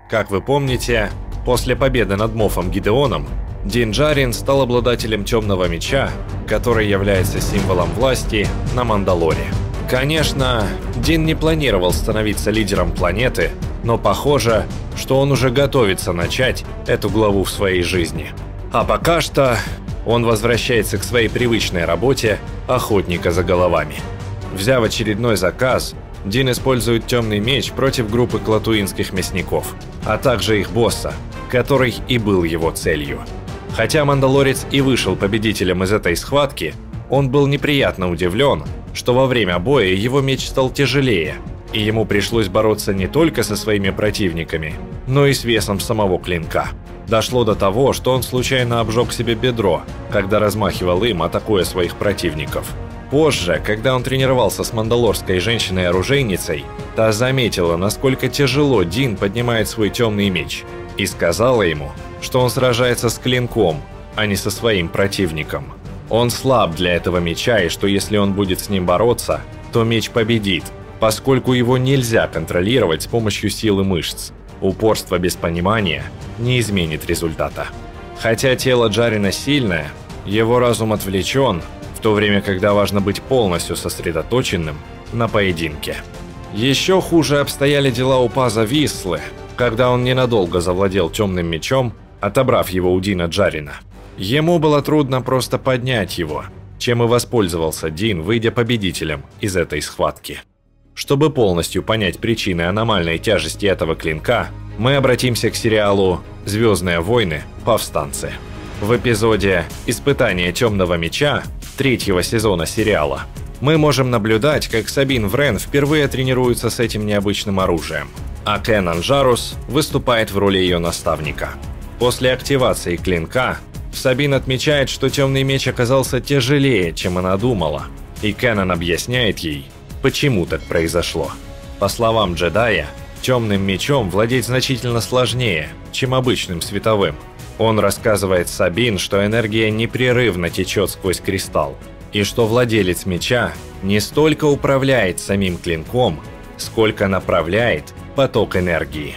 Как вы помните, после победы над Моффом Гидеоном, Дин Джарин стал обладателем темного меча, который является символом власти на Мандалоре. Конечно, Дин не планировал становиться лидером планеты, но похоже, что он уже готовится начать эту главу в своей жизни. А пока что он возвращается к своей привычной работе охотника за головами. Взяв очередной заказ, Дин использует темный меч против группы клатуинских мясников, а также их босса, который и был его целью. Хотя Мандалорец и вышел победителем из этой схватки, он был неприятно удивлен, что во время боя его меч стал тяжелее, и ему пришлось бороться не только со своими противниками, но и с весом самого клинка. Дошло до того, что он случайно обжег себе бедро, когда размахивал им, атакуя своих противников. Позже, когда он тренировался с мандалорской женщиной-оружейницей, та заметила, насколько тяжело Дин поднимает свой темный меч, и сказала ему, что он сражается с клинком, а не со своим противником. Он слаб для этого меча, и что если он будет с ним бороться, то меч победит, поскольку его нельзя контролировать с помощью силы мышц. Упорство без понимания не изменит результата. Хотя тело Джарина сильное, его разум отвлечен, в то время, когда важно быть полностью сосредоточенным на поединке. Еще хуже обстояли дела у Паза Вислы, когда он ненадолго завладел темным мечом, отобрав его у Дина Джарина. Ему было трудно просто поднять его, чем и воспользовался Дин, выйдя победителем из этой схватки. Чтобы полностью понять причины аномальной тяжести этого клинка, мы обратимся к сериалу «Звездные войны. Повстанцы». В эпизоде «Испытание темного меча» 3-го сезона сериала мы можем наблюдать, как Сабин Врен впервые тренируется с этим необычным оружием, а Кенан Жарус выступает в роли ее наставника. После активации клинка Сабин отмечает, что темный меч оказался тяжелее, чем она думала, и Кенан объясняет ей, почему так произошло. По словам джедая, темным мечом владеть значительно сложнее, чем обычным световым. Он рассказывает Сабин, что энергия непрерывно течет сквозь кристалл, и что владелец меча не столько управляет самим клинком, сколько направляет поток энергии.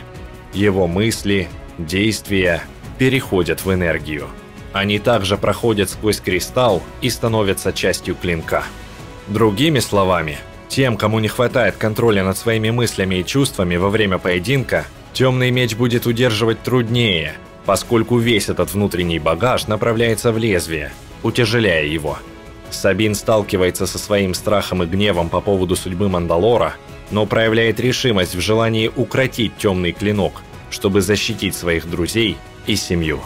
Его мысли, действия переходят в энергию. Они также проходят сквозь кристалл и становятся частью клинка. Другими словами, тем, кому не хватает контроля над своими мыслями и чувствами во время поединка, темный меч будет удерживать труднее, поскольку весь этот внутренний багаж направляется в лезвие, утяжеляя его. Сабин сталкивается со своим страхом и гневом по поводу судьбы Мандалора, но проявляет решимость в желании укротить темный клинок, чтобы защитить своих друзей и семью.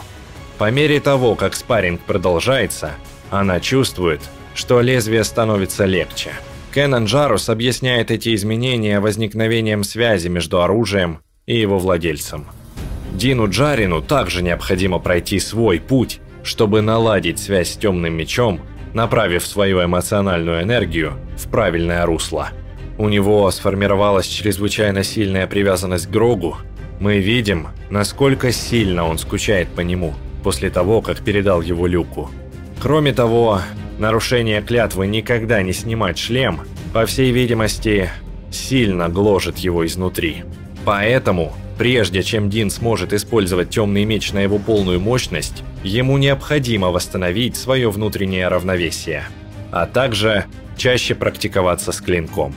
По мере того, как спарринг продолжается, она чувствует, что лезвие становится легче. Кенан Жарус объясняет эти изменения возникновением связи между оружием и его владельцем. Дину Джарину также необходимо пройти свой путь, чтобы наладить связь с темным мечом, направив свою эмоциональную энергию в правильное русло. У него сформировалась чрезвычайно сильная привязанность к Грогу. Мы видим, насколько сильно он скучает по нему после того, как передал его Люку. Кроме того, нарушение клятвы никогда не снимать шлем, по всей видимости, сильно гложет его изнутри. Поэтому, прежде чем Дин сможет использовать темный меч на его полную мощность, ему необходимо восстановить свое внутреннее равновесие, а также чаще практиковаться с клинком.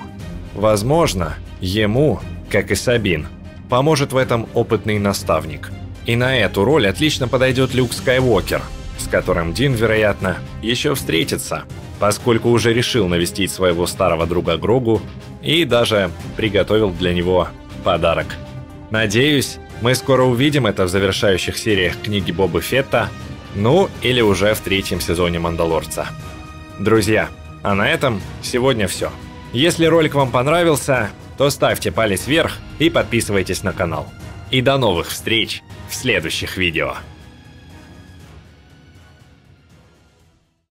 Возможно, ему, как и Сабин, поможет в этом опытный наставник. И на эту роль отлично подойдет Люк Скайуокер, с которым Дин, вероятно, еще встретится, поскольку уже решил навестить своего старого друга Грогу и даже приготовил для него подарок. Надеюсь, мы скоро увидим это в завершающих сериях книги Боба Фетта, ну или уже в 3-м сезоне Мандалорца. Друзья, а на этом сегодня все. Если ролик вам понравился, то ставьте палец вверх и подписывайтесь на канал. И до новых встреч в следующих видео.